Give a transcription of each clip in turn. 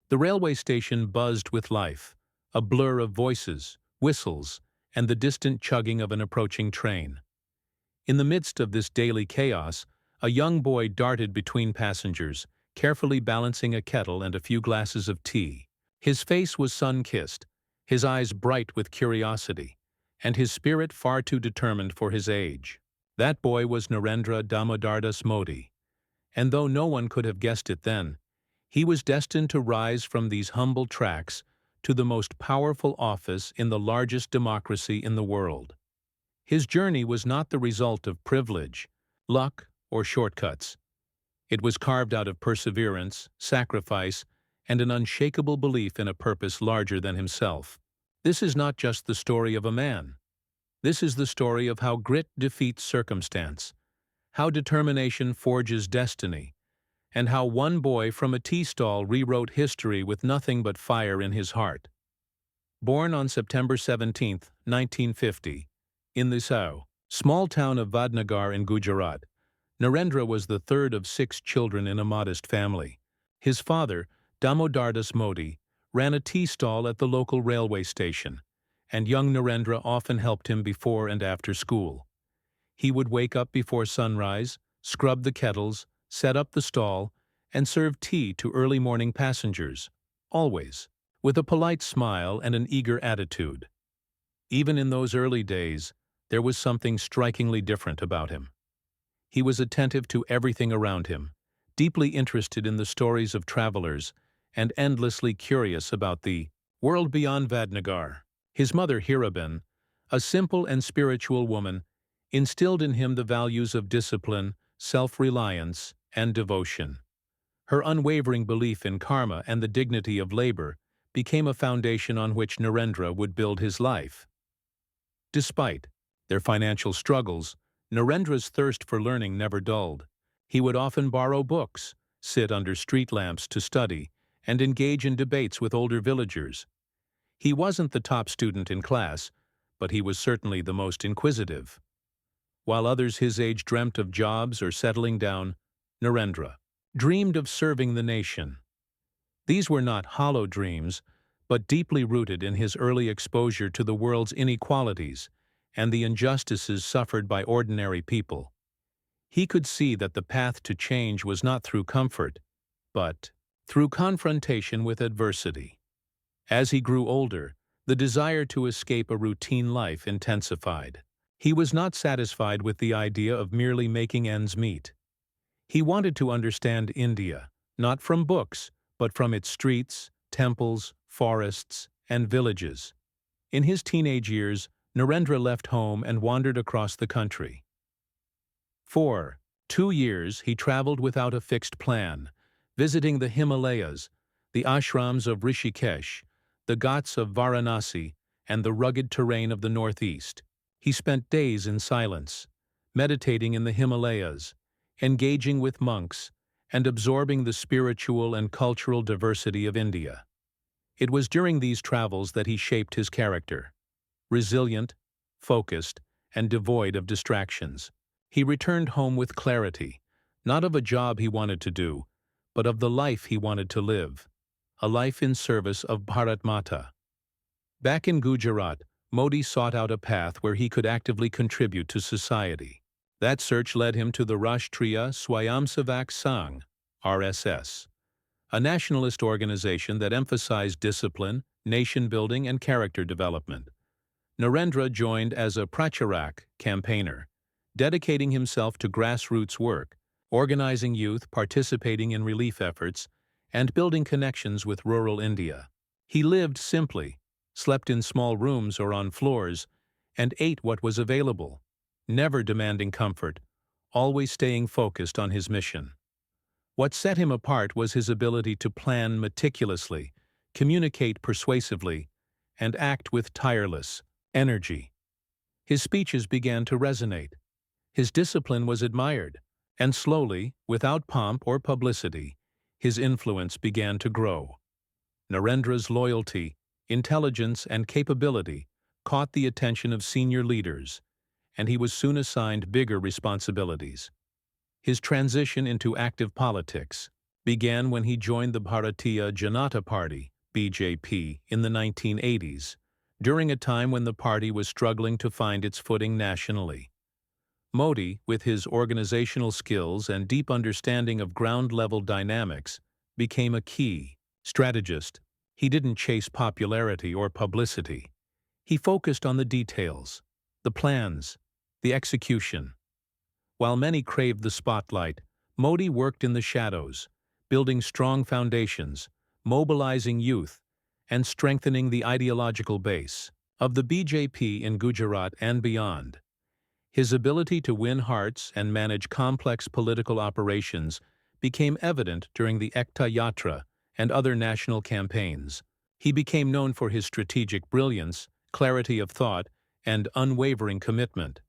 The railway station buzzed with life, a blur of voices, whistles, and the distant chugging of an approaching train. In the midst of this daily chaos, a young boy darted between passengers, carefully balancing a kettle and a few glasses of tea. His face was sun-kissed, his eyes bright with curiosity, and his spirit far too determined for his age. That boy was Narendra Modi, and though no one could have guessed it then, he was destined to rise from these humble tracks to the most powerful office in the largest democracy in the world. His journey was not the result of privilege, luck, or shortcuts. It was carved out of perseverance, sacrifice, and an unshakable belief in a purpose larger than himself. This is not just the story of a man. This is the story of how grit defeats circumstance, how determination forges destiny, and how one boy from a tea stall rewrote history with nothing but fire in his heart. Born on September 17, 1950, in the small town of Vadnagar in Gujarat, Narendra was the third of 6 children in a modest family. His father, Damodardas Modi, ran a tea stall at the local railway station, and young Narendra often helped him before and after school. He would wake up before sunrise, scrub the kettles, set up the stall, and serve tea to early morning passengers, always, with a polite smile and an eager attitude. Even in those early days, there was something strikingly different about him. He was attentive to everything around him, deeply interested in the stories of travelers, and endlessly curious about the world beyond Vadnagar. His mother, Hiraben, a simple and spiritual woman, instilled in him the values of discipline, self-reliance, and devotion. Her unwavering belief in karma and the dignity of labor became a foundation on which Narendra would build his life. Despite their financial struggles, Narendra's thirst for learning never dulled. He would often borrow books, sit under street lamps to study, and engage in debates with older villagers. He wasn't the top student in class, but he was certainly the most inquisitive. While others his age dreamt of jobs or settling down, Narendra dreamed of serving the nation. These were not hollow dreams, but deeply rooted in his early exposure to the world's inequalities and the injustices suffered by ordinary people. He could see that the path to change was not through comfort, but through confrontation with adversity. As he grew older, the desire to escape a routine life intensified. He was not satisfied with the idea of merely making ends meet. He wanted to understand India, not from books, but from its streets, temples, forests, and villages. In his teenage years, Narendra left home and wandered across the country. For 2 years, he traveled without a fixed plan, visiting the Himalayas, the ashrams of Rishikesh, the ghats of Varanasi, and the rugged terrain of the northeast. He spent days in silence, meditating in the Himalayas, engaging with monks, and absorbing the spiritual and cultural diversity of India. It was during these travels that he shaped his character. Resilient, focused, and devoid of distractions, he returned home with clarity, not of a job he wanted to do, but of the life he wanted to live, a life in service of Bharat Mata. Back in Gujarat, Modi sought out a path where he could actively contribute to society. That search led him to the Rashtriya Swayamsevak Sangh, RSS, a nationalist organization that emphasized discipline, nation-building, and character development. Narendra joined as a pracharak campaigner, dedicating himself to grassroots work, organizing youth, participating in relief efforts, and building connections with rural India. He lived simply, slept in small rooms or on floors, and ate what was available, never demanding comfort, always staying focused on his mission. What set him apart was his ability to plan meticulously, communicate persuasively, and act with tireless energy. His speeches began to resonate. His discipline was admired, and slowly, without pomp or publicity, his influence began to grow. Narendra's loyalty, intelligence, and capability caught the attention of senior leaders, and he was soon assigned bigger responsibilities. His transition into active politics, began when he joined the Bharatiya Janata Party, BJP, in the 1980s, during a time when the party was struggling to find its footing nationally. Modi, with his organizational skills and deep understanding of ground-level dynamics, became a key strategist. He didn't chase popularity or publicity. He focused on the details, the plans, the execution. While many craved the spotlight, Modi worked in the shadows, building strong foundations, mobilizing youth, and strengthening the ideological base of the BJP in Gujarat and beyond. His ability to win hearts and manage complex political operations became evident during the Ekta Yatra and other national campaigns. He became known for his strategic brilliance, clarity of thought, and unwavering commitment.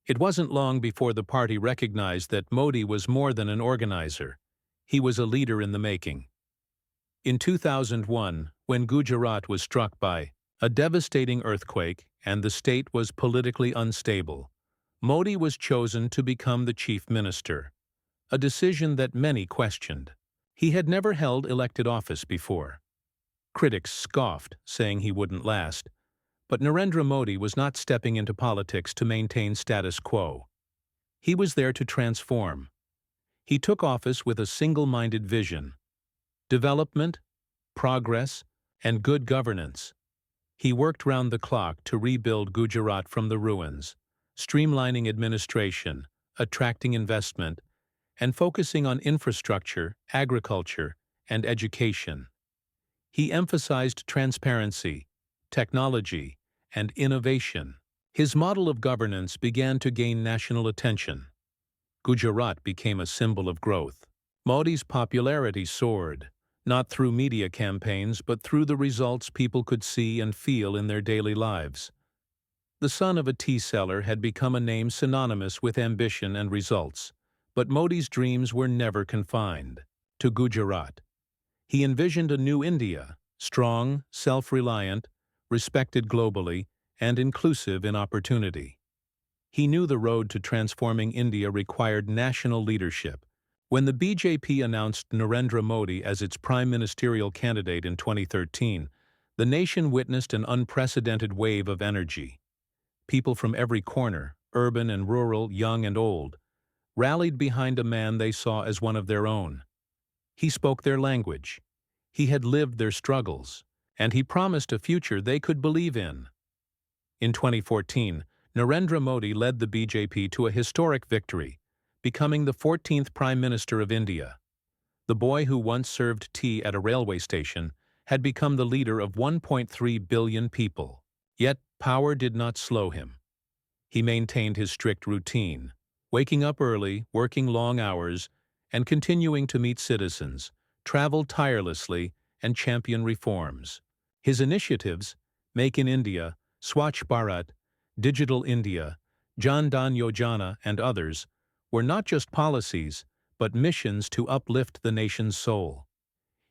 It wasn't long before the party recognized that Modi was more than an organizer. He was a leader in the making. In 2001, when Gujarat was struck by a devastating earthquake and the state was politically unstable, Modi was chosen to become the chief minister, a decision that many questioned. He had never held elected office before. Critics scoffed, saying he wouldn't last. But Narendra Modi was not stepping into politics to maintain status quo. He was there to transform. He took office with a single-minded vision: development, progress, and good governance. He worked round the clock to rebuild Gujarat from the ruins, streamlining administration, attracting investment, and focusing on infrastructure, agriculture, and education. He emphasized transparency, technology, and innovation. His model of governance began to gain national attention. Gujarat became a symbol of growth. Modi's popularity soared, not through media campaigns but through the results people could see and feel in their daily lives. The son of a tea seller had become a name synonymous with ambition and results, but Modi's dreams were never confined to Gujarat. He envisioned a new India, strong, self-reliant, respected globally, and inclusive in opportunity. He knew the road to transforming India required national leadership. When the BJP announced Narendra Modi as its prime ministerial candidate in 2013, the nation witnessed an unprecedented wave of energy. People from every corner, urban and rural, young and old, rallied behind a man they saw as one of their own. He spoke their language. He had lived their struggles, and he promised a future they could believe in. In 2014, Narendra Modi led the BJP to a historic victory, becoming the 14th Prime Minister of India. The boy who once served tea at a railway station had become the leader of 1.3 billion people. Yet, power did not slow him. He maintained his strict routine, waking up early, working long hours, and continuing to meet citizens, travel tirelessly, and champion reforms. His initiatives, Make in India, Swachh Bharat, Digital India, Jan Dhan Yojana, and others, were not just policies, but missions to uplift the nation's soul.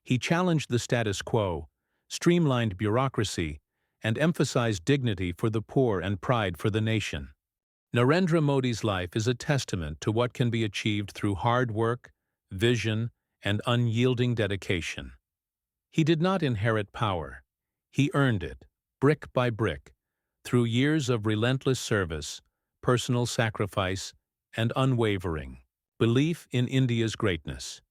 He challenged the status quo, streamlined bureaucracy, and emphasized dignity for the poor and pride for the nation. Narendra Modi's life is a testament to what can be achieved through hard work, vision, and unyielding dedication. He did not inherit power. He earned it, brick by brick, through years of relentless service, personal sacrifice, and unwavering belief in India's greatness.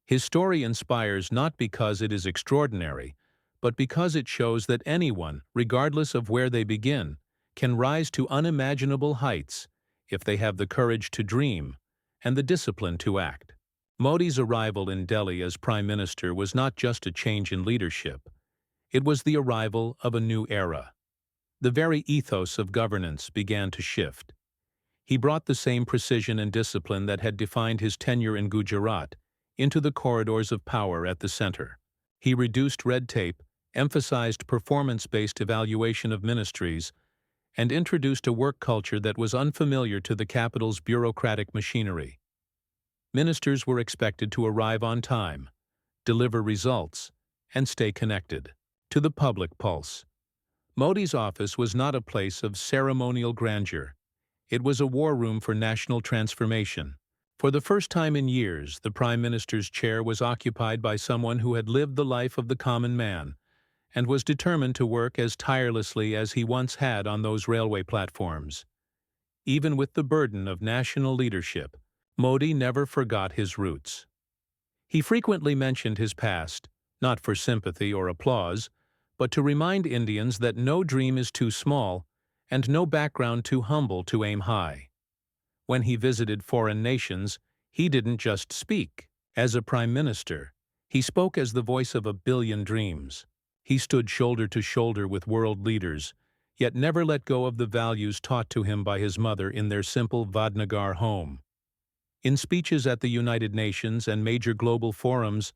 His story inspires not because it is extraordinary, but because it shows that anyone, regardless of where they begin, can rise to unimaginable heights if they have the courage to dream and the discipline to act. Modi's arrival in Delhi as Prime Minister was not just a change in leadership. It was the arrival of a new era. The very ethos of governance began to shift. He brought the same precision and discipline that had defined his tenure in Gujarat into the corridors of power at the center. He reduced red tape, emphasized performance-based evaluation of ministries, and introduced a work culture that was unfamiliar to the capital's bureaucratic machinery. Ministers were expected to arrive on time, deliver results, and stay connected to the public pulse. Modi's office was not a place of ceremonial grandeur. It was a war room for national transformation, For the first time in years, the Prime Minister's chair was occupied by someone who had lived the life of the common man and was determined to work as tirelessly as he once had on those railway platforms. Even with the burden of national leadership, Modi never forgot his roots. He frequently mentioned his past, not for sympathy or applause, but to remind Indians that no dream is too small and no background too humble to aim high. When he visited foreign nations, he didn't just speak. As a prime minister, he spoke as the voice of a billion dreams. He stood shoulder to shoulder with world leaders, yet never let go of the values taught to him by his mother in their simple Vadnagar home. In speeches at the United Nations and major global forums,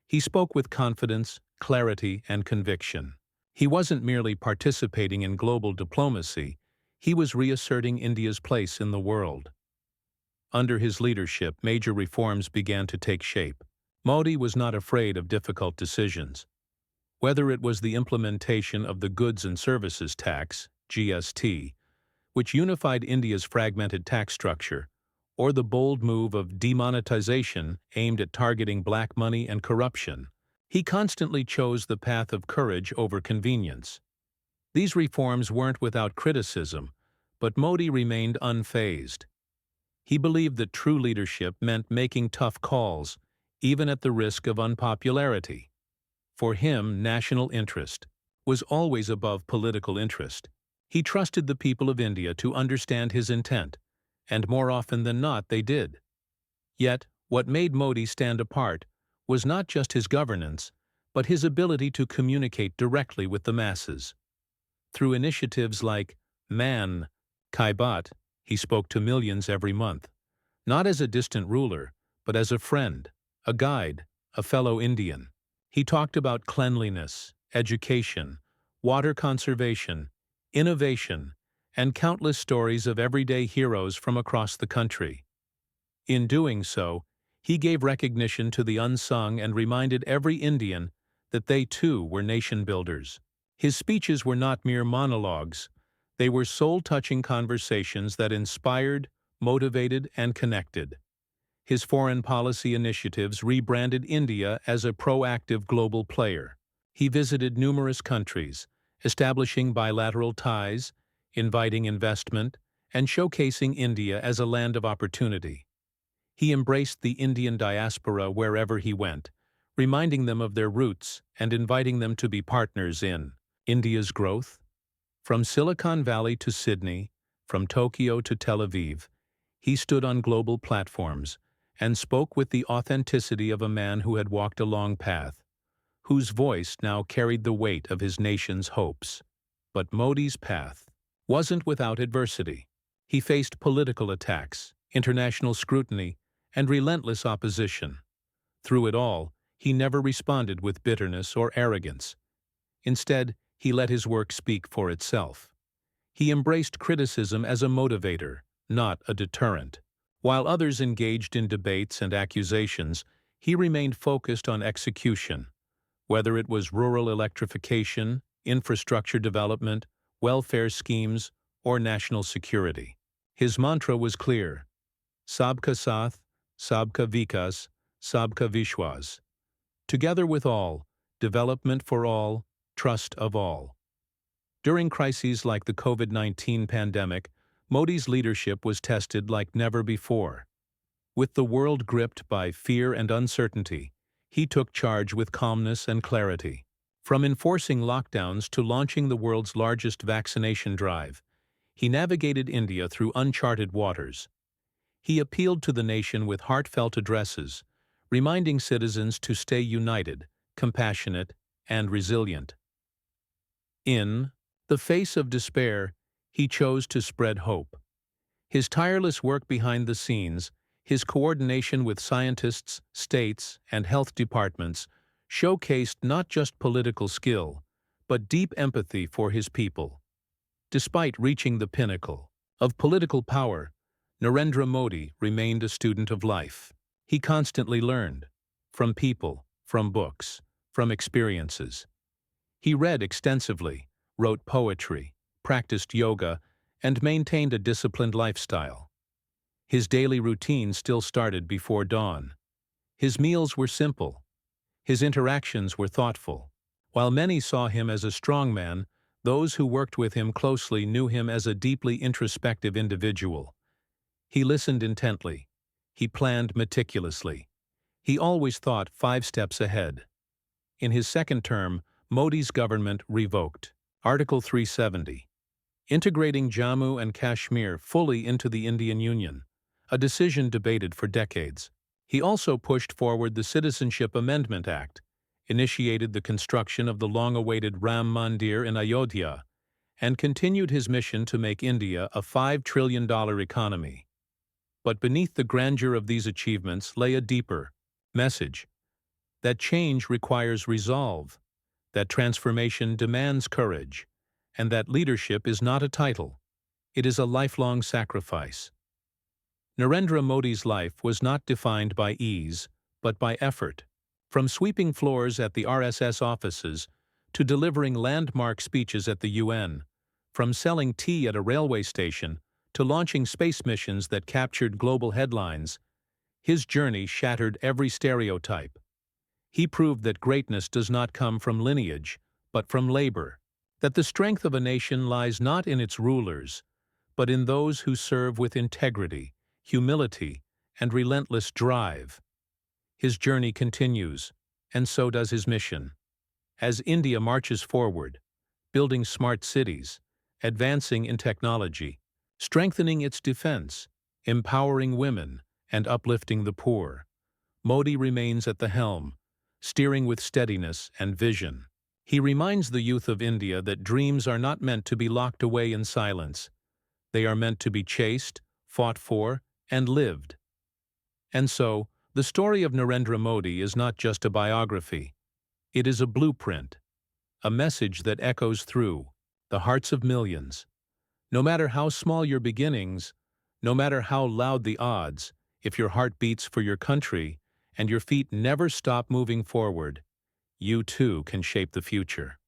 he spoke with confidence, clarity, and conviction. He wasn't merely participating in global diplomacy, he was reasserting India's place in the world. Under his leadership, major reforms began to take shape. Modi was not afraid of difficult decisions. Whether it was the implementation of the Goods and Services Tax, GST, which unified India's fragmented tax structure, or the bold move of demonetization aimed at targeting black money and corruption, he constantly chose the path of courage over convenience. These reforms weren't without criticism, but Modi remained unfazed. He believed that true leadership meant making tough calls, even at the risk of unpopularity. For him, national interest was always above political interest. He trusted the people of India to understand his intent, and more often than not they did. Yet, what made Modi stand apart was not just his governance, but his ability to communicate directly with the masses. Through initiatives like Man Ki Baat, he spoke to millions every month, not as a distant ruler, but as a friend, a guide, a fellow Indian. He talked about cleanliness, education, water conservation, innovation, and countless stories of everyday heroes from across the country. In doing so, he gave recognition to the unsung and reminded every Indian that they too were nation builders. His speeches were not mere monologues, they were soul-touching conversations that inspired, motivated, and connected. His foreign policy initiatives rebranded India as a proactive global player. He visited numerous countries, establishing bilateral ties, inviting investment, and showcasing India as a land of opportunity. He embraced the Indian diaspora wherever he went, reminding them of their roots and inviting them to be partners in India's growth. From Silicon Valley to Sydney, from Tokyo to Tel Aviv, he stood on global platforms and spoke with the authenticity of a man who had walked a long path, whose voice now carried the weight of his nation's hopes. But Modi's path wasn't without adversity. He faced political attacks, international scrutiny, and relentless opposition. Through it all, he never responded with bitterness or arrogance. Instead, he let his work speak for itself. He embraced criticism as a motivator, not a deterrent. While others engaged in debates and accusations, he remained focused on execution. Whether it was rural electrification, infrastructure development, welfare schemes, or national security. His mantra was clear: Sabka Saath, Sabka Vikas, Sabka Vishwas. Together with all, development for all, trust of all. During crises like the COVID-19 pandemic, Modi's leadership was tested like never before. With the world gripped by fear and uncertainty, he took charge with calmness and clarity. From enforcing lockdowns to launching the world's largest vaccination drive, he navigated India through uncharted waters. He appealed to the nation with heartfelt addresses, reminding citizens to stay united, compassionate, and resilient. In the face of despair, he chose to spread hope. His tireless work behind the scenes, his coordination with scientists, states, and health departments showcased not just political skill, but deep empathy for his people. Despite reaching the pinnacle of political power, Narendra Modi remained a student of life. He constantly learned from people, from books, from experiences. He read extensively, wrote poetry, practiced yoga, and maintained a disciplined lifestyle. His daily routine still started before dawn. His meals were simple. His interactions were thoughtful. While many saw him as a strong man, those who worked with him closely knew him as a deeply introspective individual. He listened intently. He planned meticulously. He always thought 5 steps ahead. In his second term, Modi's government revoked Article 370, integrating Jammu and Kashmir fully into the Indian Union, a decision debated for decades. He also pushed forward the Citizenship Amendment Act, initiated the construction of the long-awaited Ram Mandir in Ayodhya, and continued his mission to make India a $5 trillion economy. But beneath the grandeur of these achievements lay a deeper message: that change requires resolve, that transformation demands courage, and that leadership is not a title, it is a lifelong sacrifice. Narendra Modi's life was not defined by ease, but by effort. From sweeping floors at the RSS offices to delivering landmark speeches at the UN, from selling tea at a railway station to launching space missions that captured global headlines, his journey shattered every stereotype. He proved that greatness does not come from lineage, but from labor, that the strength of a nation lies not in its rulers, but in those who serve with integrity, humility, and relentless drive. His journey continues, and so does his mission. As India marches forward, building smart cities, advancing in technology, strengthening its defense, empowering women, and uplifting the poor, Modi remains at the helm, steering with steadiness and vision. He reminds the youth of India that dreams are not meant to be locked away in silence. They are meant to be chased, fought for, and lived. And so, the story of Narendra Modi is not just a biography. It is a blueprint, a message that echoes through the hearts of millions. No matter how small your beginnings, no matter how loud the odds, if your heart beats for your country and your feet never stop moving forward, you too can shape the future.